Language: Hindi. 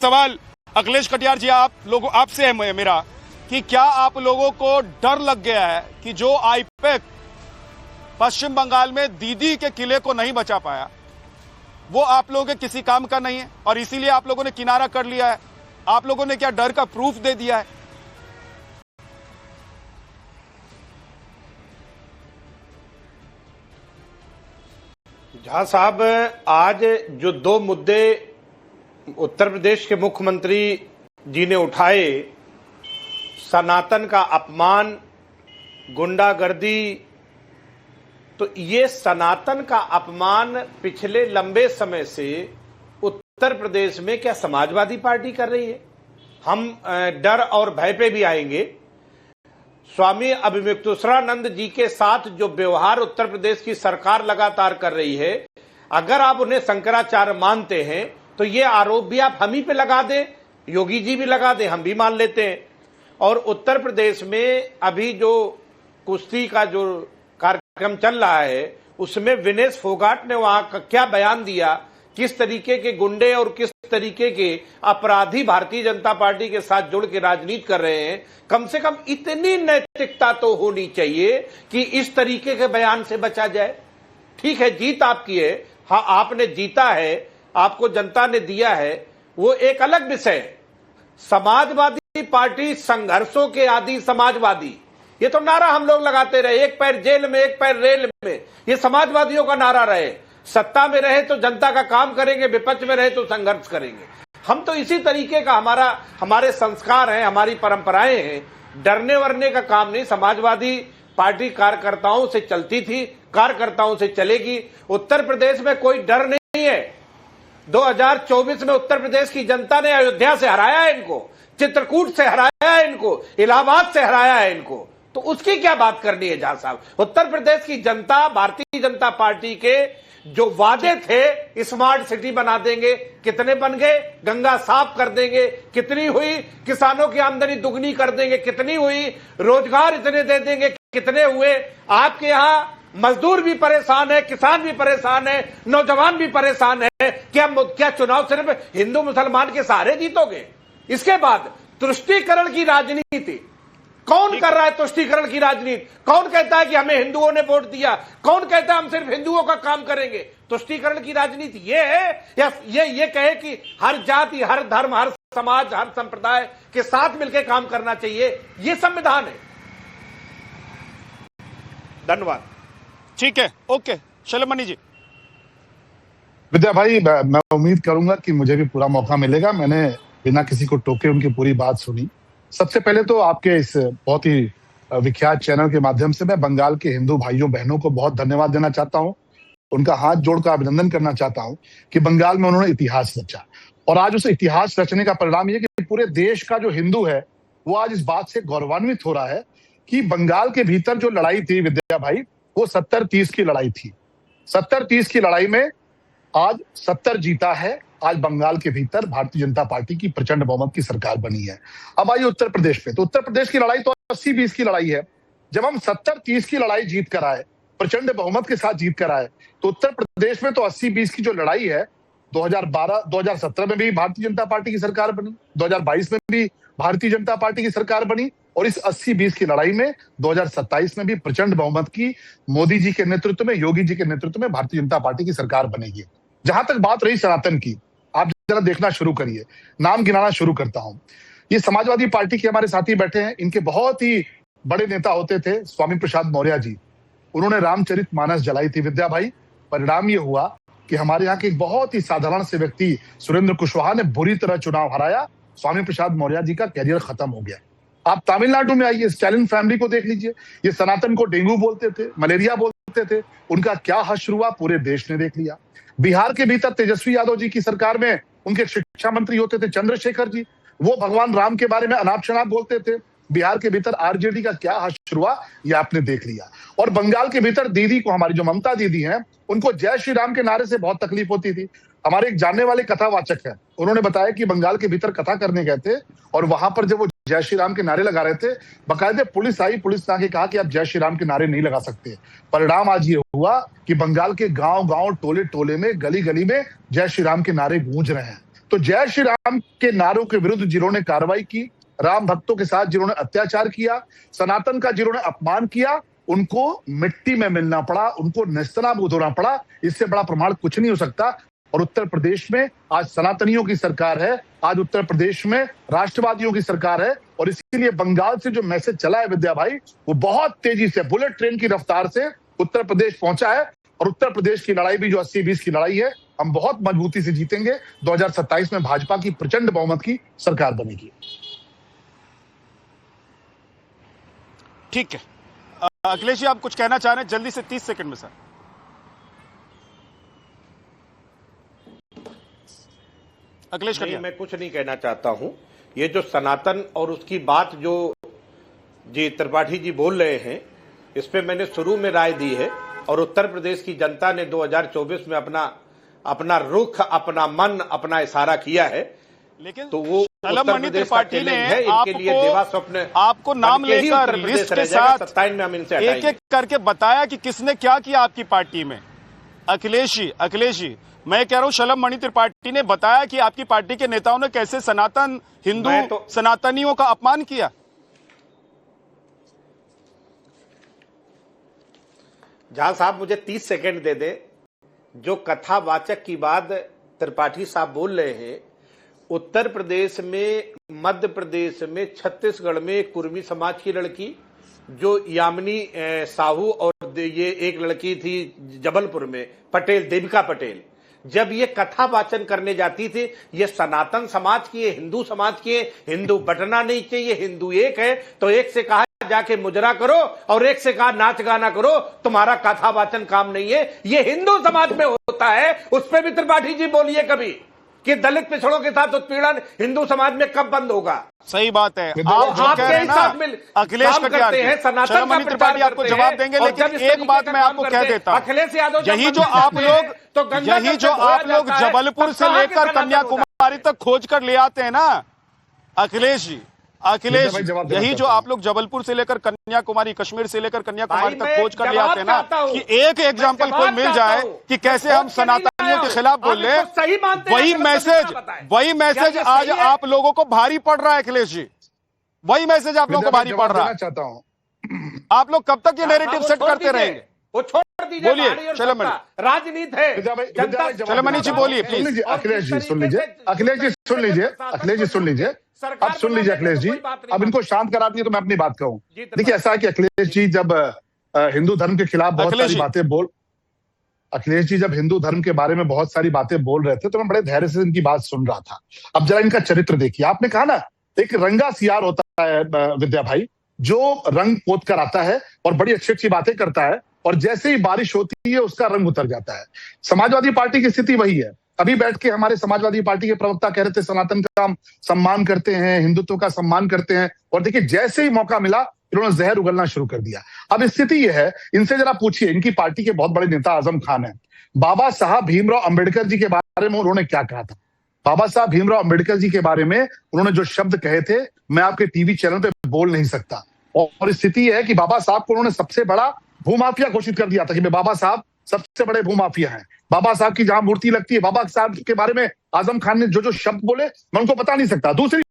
सवाल अखिलेश कटियार जी आपसे है मेरा कि क्या आप लोगों को डर लग गया है कि जो आईपैक पश्चिम बंगाल में दीदी के किले को नहीं बचा पाया वो आप लोगों के किसी काम का नहीं है और इसीलिए आप लोगों ने किनारा कर लिया है? आप लोगों ने क्या डर का प्रूफ दे दिया है? झा साहब, आज जो दो मुद्दे उत्तर प्रदेश के मुख्यमंत्री जी ने उठाए, सनातन का अपमान, गुंडागर्दी, तो ये सनातन का अपमान पिछले लंबे समय से उत्तर प्रदेश में क्या समाजवादी पार्टी कर रही है? हम डर और भय पे भी आएंगे। स्वामी अभिमुक्तेश्वरानंद जी के साथ जो व्यवहार उत्तर प्रदेश की सरकार लगातार कर रही है, अगर आप उन्हें शंकराचार्य मानते हैं तो ये आरोप भी आप हम ही पे लगा दें, योगी जी भी लगा दें, हम भी मान लेते हैं। और उत्तर प्रदेश में अभी जो कुश्ती का जो कार्यक्रम चल रहा है उसमें विनेश फोगाट ने वहां का क्या बयान दिया, किस तरीके के गुंडे और किस तरीके के अपराधी भारतीय जनता पार्टी के साथ जुड़ के राजनीति कर रहे हैं। कम से कम इतनी नैतिकता तो होनी चाहिए कि इस तरीके के बयान से बचा जाए। ठीक है, जीत आपकी है, हाँ आपने जीता है, आपको जनता ने दिया है, वो एक अलग विषय है। समाजवादी पार्टी संघर्षों के आदि समाजवादी, ये तो नारा हम लोग लगाते रहे, एक पैर जेल में एक पैर रेल में, ये समाजवादियों का नारा रहे। सत्ता में रहे तो जनता का काम करेंगे, विपक्ष में रहे तो संघर्ष करेंगे। हम तो इसी तरीके का हमारे संस्कार हैं, हमारी परंपराएं हैं। डरने वरने का काम नहीं। समाजवादी पार्टी कार्यकर्ताओं से चलती थी, कार्यकर्ताओं से चलेगी। उत्तर प्रदेश में कोई डर नहीं है। 2024 में उत्तर प्रदेश की जनता ने अयोध्या से हराया है इनको, चित्रकूट से हराया है इनको, इलाहाबाद से हराया है इनको, तो उसकी क्या बात करनी है झा साहब? उत्तर प्रदेश की जनता भारतीय जनता पार्टी के जो वादे थे, स्मार्ट सिटी बना देंगे, कितने बन गए? गंगा साफ कर देंगे, कितनी हुई? किसानों की आमदनी दुगनी कर देंगे, कितनी हुई? रोजगार इतने दे देंगे, कितने हुए? आपके यहां मजदूर भी परेशान है, किसान भी परेशान है, नौजवान भी परेशान है। क्या चुनाव सिर्फ हिंदू मुसलमान के सहारे जीतोगे? इसके बाद तुष्टीकरण की राजनीति कौन कर रहा है? तुष्टीकरण की राजनीति कौन कहता है कि हमें हिंदुओं ने वोट दिया? कौन कहता है हम सिर्फ हिंदुओं का काम करेंगे? तुष्टीकरण की राजनीति ये है या ये कहे कि हर जाति, हर धर्म, हर समाज, हर संप्रदाय के साथ मिलकर काम करना चाहिए? ये संविधान है। धन्यवाद। ठीक है, ओके, शैलेमणि जी। विद्या भाई, मैं उम्मीद करूंगा कि मुझे भी पूरा मौका मिलेगा। मैंने बिना किसी को टोके उनकी पूरी बात सुनी। सबसे पहले तो आपके इस बहुत ही विख्यात चैनल के माध्यम से मैं बंगाल के हिंदू भाइयों बहनों को बहुत धन्यवाद देना चाहता हूं। उनका हाथ जोड़कर अभिनंदन करना चाहता हूं कि बंगाल में उन्होंने इतिहास रचा, और आज उस इतिहास रचने का परिणाम यह कि पूरे देश का जो हिंदू है वो आज इस बात से गौरवान्वित हो रहा है कि बंगाल के भीतर जो लड़ाई थी विद्या भाई, वो 70-30 की लड़ाई थी। 70-30 की लड़ाई में आज 70 जीता है। आज बंगाल के भीतर भारतीय जनता पार्टी की प्रचंड बहुमत की सरकार बनी है। अब आइए उत्तर प्रदेश पे, तो उत्तर प्रदेश की लड़ाई तो 80-20 की लड़ाई है। जब हम 70-30 की लड़ाई जीत कर आए, प्रचंड बहुमत के साथ जीत कर आए, तो उत्तर प्रदेश में तो 80-20 की जो लड़ाई है, 2017 में भी भारतीय जनता पार्टी की सरकार बनी, 2022 में भी भारतीय जनता पार्टी की सरकार बनी, और इस 80-20 की लड़ाई में 2027 में भी प्रचंड बहुमत की मोदी जी के नेतृत्व में, योगी जी के नेतृत्व में भारतीय जनता पार्टी की सरकार बनेगी। जहां तक बात रही सनातन की, आप जरा देखना शुरू करिए, नाम गिनाना शुरू करता हूं। ये समाजवादी पार्टी के हमारे साथी बैठे हैं, इनके बहुत ही बड़े नेता होते थे स्वामी प्रसाद मौर्य जी। उन्होंने रामचरितमानस जलाई थी विद्या भाई। परिणाम ये हुआ कि हमारे यहाँ के एक बहुत ही साधारण से व्यक्ति सुरेंद्र कुशवाहा ने बुरी तरह चुनाव हराया। स्वामी प्रसाद मौर्य जी का कैरियर खत्म हो गया। आप तमिलनाडु में आइए, स्टालिन फैमिली को देख लीजिए। ये सनातन को डेंगू बोलते थे, मलेरिया बोलते थे, उनका क्या हश्र हुआ पूरे देश ने देख लिया। बिहार के भीतर तेजस्वी यादव जी की सरकार में उनके शिक्षा मंत्री होते थे चंद्रशेखर जी, वो भगवान राम के बारे में अनाप शनाप बोलते थे। बिहार के भीतर आरजेडी का क्या हश्र हुआ ये आपने देख लिया। और बंगाल के भीतर दीदी को, हमारी जो ममता दीदी हैं, उनको जय श्री राम के नारे से बहुत तकलीफ होती थी। हमारे एक जानने वाले कथावाचक हैं, उन्होंने बताया कि बंगाल के भीतर कथा करने गए थे और वहां पर जब वो जय श्री राम के नारे लगा रहे थे, बाकायदे पुलिस आई, पुलिस ने आके कहा कि आप जय श्री राम के नारे नहीं लगा सकते। परिणाम आज ये हुआ कि बंगाल के गांव गांव, टोले टोले में, गली गली में जय श्री राम के नारे गूंज रहे हैं। तो जय श्री राम के नारों के विरुद्ध जिन्होंने कार्रवाई की, राम भक्तों के साथ जिन्होंने अत्याचार किया, सनातन का जिन्होंने अपमान किया, उनको मिट्टी में मिलना पड़ा, उनको नेस्तनाबूद होना पड़ा। इससे बड़ा प्रमाण कुछ नहीं हो सकता। और उत्तर प्रदेश में आज सनातनियों की सरकार है, आज उत्तर प्रदेश में राष्ट्रवादियों की सरकार है। और इसीलिए बंगाल से जो मैसेज चला है विद्या भाई, वो बहुत तेजी से बुलेट ट्रेन की रफ्तार से उत्तर प्रदेश पहुंचा है। और उत्तर प्रदेश की लड़ाई भी जो 80-20 की लड़ाई है, हम बहुत मजबूती से जीतेंगे। 2027 में भाजपा की प्रचंड बहुमत की सरकार बनेगी। ठीक है, अखिलेश जी आप कुछ कहना चाह रहे हैं जल्दी से, 30 सेकंड में सर। अखिलेश नहीं, कटियार। मैं कुछ नहीं कहना चाहता हूं। ये जो सनातन और उसकी बात जो जी त्रिपाठी जी बोल रहे हैं, इस पे मैंने शुरू में राय दी है। और उत्तर प्रदेश की जनता ने 2024 में अपना रुख, अपना मन, अपना इशारा किया है। लेकिन तो वो शलम मणि त्रिपाठी ने आपको नाम लेकर लिस्ट के साथ एक एक करके बताया कि किसने क्या किया आपकी पार्टी में। अखिलेश जी मैं कह रहा हूं, शलम मणि त्रिपाठी ने बताया कि आपकी पार्टी के नेताओं ने कैसे सनातन हिंदू सनातनियों का अपमान किया। जहां साहब मुझे 30 सेकंड दे दे। जो कथावाचक की बात त्रिपाठी साहब बोल रहे हैं, उत्तर प्रदेश में, मध्य प्रदेश में, छत्तीसगढ़ में कुर्मी समाज की लड़की जो यामिनी साहू, और ये एक लड़की थी जबलपुर में पटेल, देविका पटेल, जब ये कथा वाचन करने जाती थी, ये सनातन समाज की है, हिंदू समाज की है, हिंदू बटना नहीं चाहिए, हिंदू एक है। तो एक से कहा जाके मुजरा करो और एक से कहा नाच गाना करो, तुम्हारा कथा वाचन काम नहीं है। ये हिंदू समाज में होता है। उस पर भी त्रिपाठी जी बोलिए कभी कि दलित पिछड़ों के साथ उत्पीड़न हिंदू समाज में कब बंद होगा। सही बात है। आपके साथ मिल अखिलेश कटियार हैं, सनातन का त्रिपाठी आपको जवाब देंगे, लेकिन एक बात मैं आपको कह देता हूं, अखिलेश यादव यही जो आप लोग जबलपुर से लेकर कन्याकुमारी तक खोज कर ले आते हैं ना अखिलेश जी, यही जो आप लोग जबलपुर से लेकर कन्याकुमारी, कश्मीर से लेकर कन्याकुमारी तक खोज कर ले आते हैं ना, कि एक एग्जाम्पल कोई मिल जाए कि कैसे हम सनातनियों के खिलाफ बोल रहे हैं, वही मैसेज आज आप लोगों को भारी पड़ रहा है अखिलेश जी, वही मैसेज आप लोगों को भारी पड़ रहा है। चाहता हूं, आप लोग कब तक ये नैरेटिव सेट करते रहेंगे? वो छोड़ दीजिए, बोलिए शलम मणि, राजनीति है। शलम मणि जी बोलिए प्लीज। अखिलेश जी सुन लीजिए, अखिलेश जी सुन लीजिए, अखिलेश जी सुन लीजिए, अब सुन लीजिए अखिलेश जी, अब इनको शांत करा दिए तो मैं अपनी बात कहूं। देखिए ऐसा है कि अखिलेश जी जब हिंदू धर्म के खिलाफ बहुत सारी बातें अखिलेश जी जब हिंदू धर्म के बारे में बहुत सारी बातें बोल रहे थे, तो मैं बड़े धैर्य से इनकी बात सुन रहा था। अब जरा इनका चरित्र देखिए। आपने कहा ना, एक रंगा सियार होता है विद्या भाई, जो रंग पोत कर आता है और बड़ी अच्छी अच्छी बातें करता है, और जैसे ही बारिश होती है उसका रंग उतर जाता है। समाजवादी पार्टी की स्थिति वही है। अभी बैठ के हमारे समाजवादी पार्टी के प्रवक्ता कह रहे थे सनातन का हम सम्मान करते हैं, हिंदुत्व का सम्मान करते हैं, और देखिए जैसे ही मौका मिला इन्होंने जहर उगलना शुरू कर दिया। अब स्थिति यह है, इनसे जरा पूछिए, इनकी पार्टी के बहुत बड़े नेता आजम खान है, बाबा साहब भीमराव अंबेडकर जी के बारे में उन्होंने क्या कहा था? बाबा साहब भीमराव अंबेडकर जी के बारे में उन्होंने जो शब्द कहे थे, मैं आपके टीवी चैनल पे बोल नहीं सकता। और स्थिति यह है कि बाबा साहब को उन्होंने सबसे बड़ा भूमाफिया घोषित कर दिया था कि बाबा साहब सबसे बड़े भूमाफिया हैं। बाबा साहब की जहां मूर्ति लगती है, बाबा साहब के बारे में आजम खान ने जो जो शब्द बोले, मैं उनको बता नहीं सकता। दूसरी